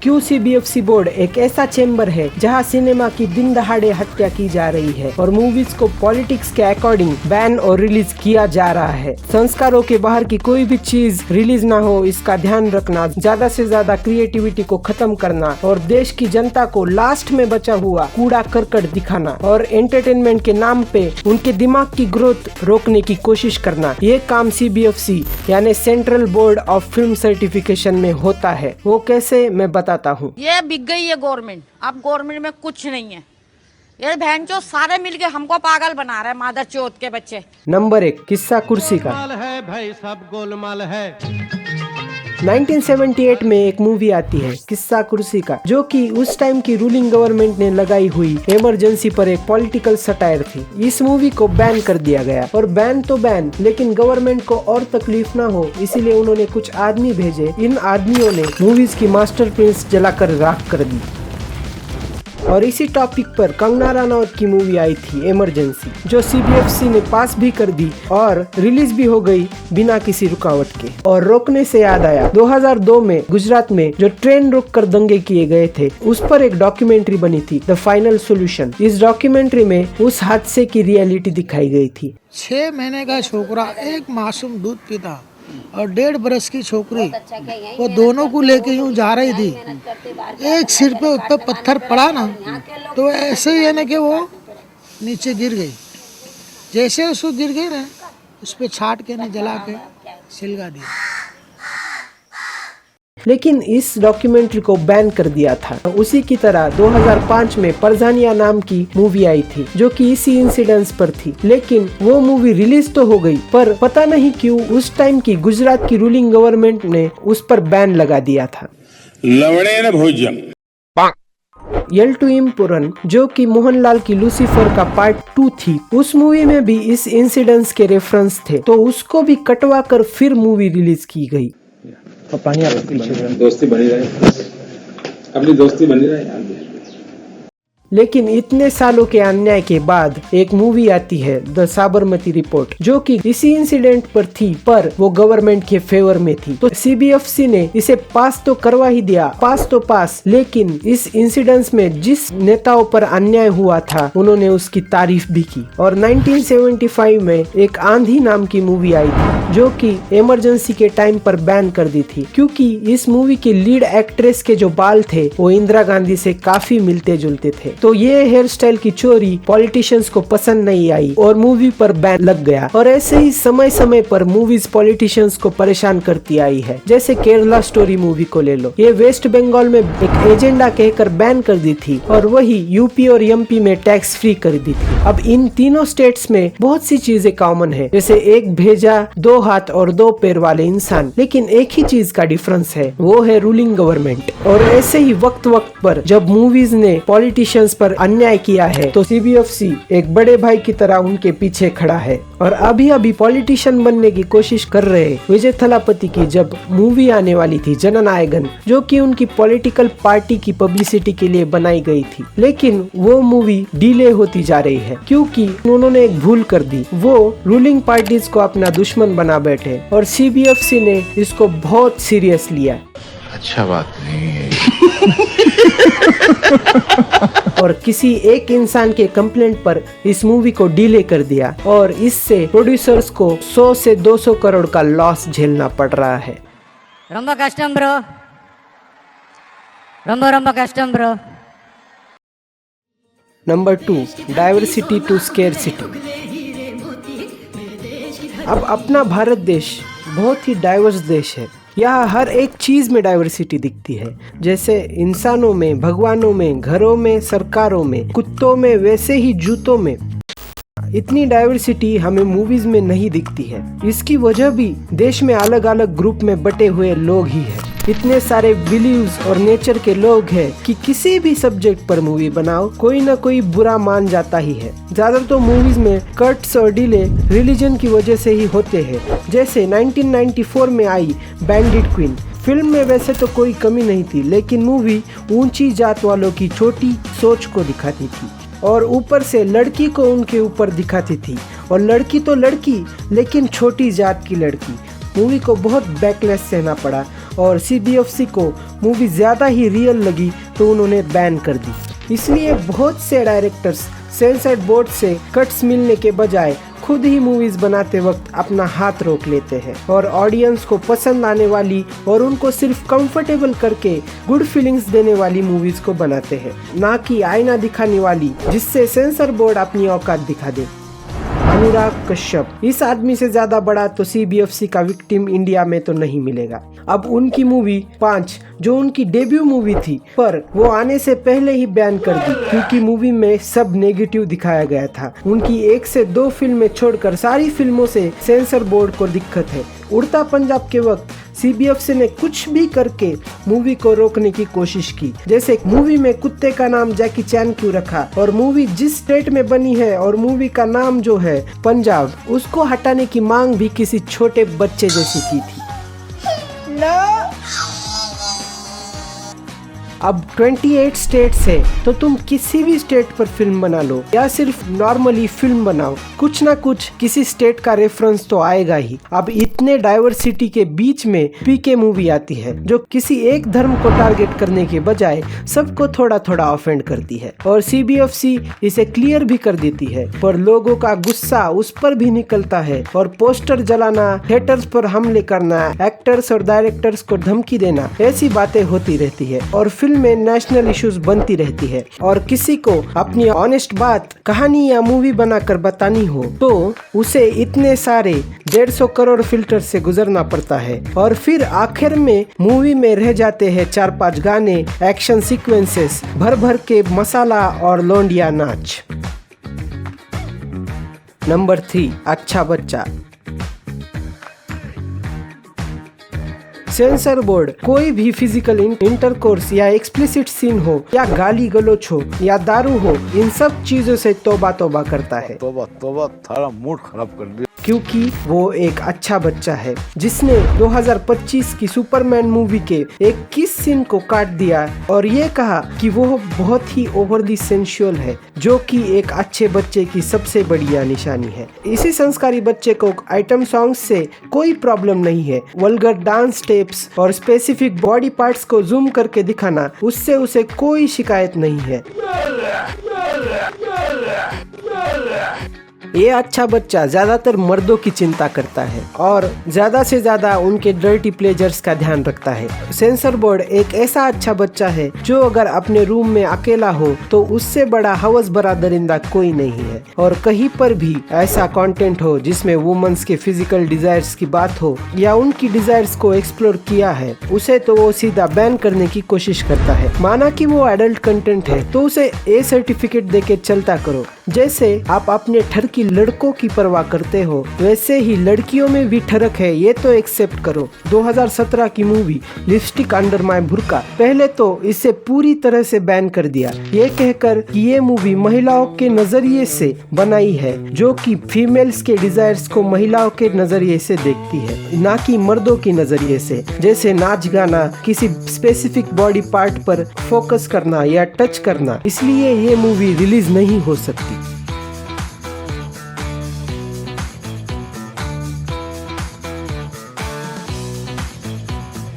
क्यों CBFC board एक ऐसा चेंबर है जहां सिनेमा की दिन दहाड़े हत्या की जा रही है और मूवीज को पॉलिटिक्स के अकॉर्डिंग बैन और रिलीज किया जा रहा है। संस्कारों के बाहर की कोई भी चीज रिलीज ना हो इसका ध्यान रखना, ज्यादा से ज्यादा क्रिएटिविटी को खत्म करना और देश की जनता को लास्ट में बचा हुआ कूड़ा करकट दिखाना और एंटरटेनमेंट के नाम पे उनके दिमाग की ग्रोथ रोकने की कोशिश करना, ये काम सीबीएफसी यानी central board of film certification में होता है। वो कैसे, मैं बताता हूँ। ये बिक गई है गवर्नमेंट, अब गवर्नमेंट में कुछ नहीं है। ये बहन चो सारे मिलके हमको पागल बना रहे हैं, मादर चौथ के बच्चे। नंबर 1, किस्सा कुर्सी का। है भाई, सब गोलमाल है। 1978 में एक मूवी आती है किस्सा कुर्सी का, जो कि उस टाइम की रूलिंग गवर्नमेंट ने लगाई हुई इमरजेंसी पर एक पॉलिटिकल सटायर थी। इस मूवी को बैन कर दिया गया और बैन तो बैन, लेकिन गवर्नमेंट को और तकलीफ ना हो इसीलिए उन्होंने कुछ आदमी भेजे। इन आदमियों ने मूवीज की मास्टरपीस जलाकर राख कर दी। और इसी टॉपिक पर कंगना रनौत की मूवी आई थी इमरजेंसी, जो सीबीएफसी ने पास भी कर दी और रिलीज भी हो गई बिना किसी रुकावट के। और रोकने से याद आया, 2002 में गुजरात में जो ट्रेन रोक कर दंगे किए गए थे, उस पर एक डॉक्यूमेंट्री बनी थी, द फाइनल सोल्यूशन। इस डॉक्यूमेंट्री में उस हादसे की रियलिटी दिखाई गई थी। 6 महीने का छोकरा एक मासूम दूध पीता और 1.5 बरस की छोकरी, वो दोनों को लेके यूं जा रही थी। एक सिर पे ऊपर पत्थर पड़ा ना, तो ऐसे ही है ना कि वो नीचे गिर गई। जैसे उसको गिर गई ना, उस पे छाट के ना जला के सिलगा दिया। लेकिन इस डॉक्यूमेंट्री को बैन कर दिया था। उसी की तरह 2005 में परजानिया नाम की मूवी आई थी, जो कि इसी इंसिडेंस पर थी। लेकिन वो मूवी रिलीज तो हो गई, पर पता नहीं क्यों उस टाइम की गुजरात की रूलिंग गवर्नमेंट ने उस पर बैन लगा दिया था। लवणेन भोजन येल्टुइमपुरम, जो कि मोहनलाल की लूसीफर का पार्ट 2 थी, उस मूवी में भी इस इंसिडेंस के रेफरेंस थे, तो उसको भी कटवा कर फिर मूवी रिलीज की गई। दोस्ती बनी रहे, अपनी दोस्ती बनी रहे। लेकिन इतने सालों के अन्याय के बाद एक मूवी आती है द साबरमती रिपोर्ट, जो कि इसी इंसिडेंट पर थी, पर वो गवर्नमेंट के फेवर में थी। तो सीबीएफसी ने इसे पास तो करवा ही दिया, पास तो पास, लेकिन इस इंसिडेंस में जिस नेताओं पर अन्याय हुआ था उन्होंने उसकी तारीफ भी की। और 1975 में एक आंधी नाम की मूवी आई थी, जो कि इमरजेंसी के टाइम पर बैन कर दी थी, क्योंकि इस मूवी की लीड एक्ट्रेस के जो बाल थे वो इंदिरा गांधी से काफी मिलते जुलते थे। तो ये हेयर स्टाइल की चोरी पॉलिटिशियंस को पसंद नहीं आई और मूवी पर बैन लग गया। और ऐसे ही समय समय पर मूवीज पॉलिटिशियंस को परेशान करती आई है। जैसे केरला स्टोरी मूवी को ले लो, ये वेस्ट बंगाल में एक एजेंडा कहकर बैन कर दी थी और वही यूपी और एमपी में टैक्स फ्री कर दी थी। अब इन तीनों स्टेट्स में बहुत सी चीजें कॉमन है, जैसे एक भेजा, 2 हाथ और 2 पैर वाले इंसान, लेकिन एक ही चीज का डिफरेंस है, वो है रूलिंग गवर्नमेंट। और ऐसे ही वक्त वक्त पर जब मूवीज ने पॉलिटिशियंस पर अन्याय किया है, तो सीबीएफसी एक बड़े भाई की तरह उनके पीछे खड़ा है। और अभी अभी पॉलिटिशियन बनने की कोशिश कर रहे विजय थलापति की जब मूवी आने वाली थी जननायकन, जो कि उनकी पॉलिटिकल पार्टी की पब्लिसिटी के लिए बनाई गई थी, लेकिन वो मूवी डिले होती जा रही है क्योंकि उन्होंने एक भूल कर दी। वो रूलिंग पार्टीज को अपना दुश्मन बना बैठे और सीबीएफसी ने इसको बहुत सीरियस लिया। अच्छा बात नहीं है। और किसी एक इंसान के कंप्लेंट पर इस मूवी को डिले कर दिया और इससे प्रोड्यूसर्स को 100 से 200 करोड़ का लॉस झेलना पड़ रहा है। ரொம்ப கஷ்டம் ப்ரோ, ரொம்ப கஷ்டம் bro. Number 2, diversity to scarcity. अब अपना भारत देश बहुत ही डाइवर्स देश है। यहाँ हर एक चीज में डाइवर्सिटी दिखती है, जैसे इंसानों में, भगवानों में, घरों में, सरकारों में, कुत्तों में, वैसे ही जूतों में। इतनी डाइवर्सिटी हमें मूवीज में नहीं दिखती है। इसकी वजह भी देश में अलग अलग ग्रुप में बटे हुए लोग ही है। इतने सारे बिलीव्स और नेचर के लोग हैं कि किसी भी सब्जेक्ट पर मूवी बनाओ कोई ना कोई बुरा मान जाता ही है। ज्यादातर तो मूवीज में कट्स और डिले रिलीजन की वजह से ही होते हैं। जैसे 1994 में आई बैंडिट क्वीन फिल्म में वैसे तो कोई कमी नहीं थी, लेकिन मूवी ऊंची जात वालों की छोटी सोच को दिखाती थी और ऊपर से लड़की को उनके ऊपर दिखाती थी। और लड़की तो लड़की, लेकिन छोटी जात की लड़की। मूवी को बहुत बैकलैश सहना पड़ा और CBFC को मूवी ज़्यादा ही रियल लगी तो उन्होंने बैन कर दी। इसलिए बहुत से डायरेक्टर्स सेंसर बोर्ड से कट्स मिलने के बजाय खुद ही मूवीज बनाते वक्त अपना हाथ रोक लेते हैं और ऑडियंस को पसंद आने वाली और उनको सिर्फ कंफर्टेबल करके गुड फीलिंग्स देने वाली मूवीज को बनाते हैं, ना कि आईना दिखाने वाली जिससे सेंसर बोर्ड अपनी औकात दिखा दे। अनुराग कश्यप, इस आदमी से ज्यादा बड़ा तो CBFC का विक्टिम इंडिया में तो नहीं मिलेगा। अब उनकी मूवी 5 जो उनकी डेब्यू मूवी थी पर वो आने से पहले ही बैन कर दी क्योंकि मूवी में सब नेगेटिव दिखाया गया था। उनकी 1 से 2 फिल्में छोड़कर सारी फिल्मों से सेंसर बोर्ड को दिक्कत है। उड़ता पंजाब के वक्त CBFC ने कुछ भी करके मूवी को रोकने की कोशिश की, जैसे मूवी में कुत्ते का नाम जैकी चैन क्यों रखा और मूवी जिस स्टेट में बनी है और मूवी का नाम जो है पंजाब, उसको हटाने की मांग भी किसी छोटे बच्चे जैसी की थी। अब 28 स्टेट्स है तो तुम किसी भी स्टेट पर फिल्म बना लो या सिर्फ नॉर्मली फिल्म बनाओ, कुछ ना कुछ किसी स्टेट का रेफरेंस तो आएगा ही। अब इतने डाइवर्सिटी के बीच में PK मूवी आती है जो किसी एक धर्म को टारगेट करने के बजाय सबको थोड़ा थोड़ा ऑफेंड करती है और CBFC इसे क्लियर भी कर देती है, पर लोगों का गुस्सा उस पर भी निकलता है और पोस्टर जलाना, थिएटर्स पर हमले करना, एक्टर्स और डायरेक्टर्स को धमकी देना, ऐसी बातें होती रहती है और फिल्म में नेशनल इश्यूज बनती रहती है। और किसी को अपनी ऑनेस्ट बात कहानी या मूवी बनाकर बतानी हो तो उसे इतने सारे 150 करोड़ फिल्टर से गुजरना पड़ता है और फिर आखिर में मूवी में रह जाते हैं 4-5 गाने, एक्शन सीक्वेंसेस, भर भर के मसाला और लौंडिया नाच। नंबर 3, अच्छा बच्चा। सेंसर बोर्ड कोई भी फिजिकल इंटरकोर्स या एक्सप्लिसिट सीन हो या गाली गलौच हो या दारू हो, इन सब चीजों से तौबा तौबा करता है। तौबा तौबा, थारा मूड खराब कर दिया। क्योंकि वो एक अच्छा बच्चा है जिसने 2025 की सुपरमैन मूवी के एक किस सीन को काट दिया और ये कहा कि वो बहुत ही ओवरली सेंसुअल है, जो कि एक अच्छे बच्चे की सबसे बढ़िया निशानी है। इसी संस्कारी बच्चे को आइटम सॉन्ग से कोई प्रॉब्लम नहीं है, वल्गर डांस स्टेप्स और स्पेसिफिक बॉडी पार्ट्स को जूम करके दिखाना, उससे उसे कोई शिकायत नहीं है। ये अच्छा बच्चा ज्यादातर मर्दों की चिंता करता है और ज्यादा से ज्यादा उनके डर्टी प्लेजर्स का ध्यान रखता है। सेंसर बोर्ड एक ऐसा अच्छा बच्चा है जो अगर अपने रूम में अकेला हो तो उससे बड़ा हवस भरा दरिंदा कोई नहीं है और कहीं पर भी ऐसा कंटेंट हो जिसमें वुमेन्स के फिजिकल डिजायर्स की बात हो या उनकी डिजायर्स को एक्सप्लोर किया है, उसे तो वो सीधा बैन करने की कोशिश करता है। माना कि वो एडल्ट कंटेंट है तो उसे A सर्टिफिकेट देके चलता करो। जैसे आप अपने ठर की लड़कों की परवाह करते हो वैसे ही लड़कियों में भी ठरक है, ये तो एक्सेप्ट करो। 2017 की मूवी लिपस्टिक अंडर माय बुर्का, पहले तो इसे पूरी तरह से बैन कर दिया ये कहकर कि ये मूवी महिलाओं के नजरिए से बनाई है, जो कि फीमेल्स के डिजायर्स को महिलाओं के नजरिए से देखती है, ना कि मर्दों की नजरिए से। जैसे नाच गाना, किसी स्पेसिफिक बॉडी पार्ट पर फोकस करना या टच करना, इसलिए ये मूवी रिलीज नहीं हो सकती।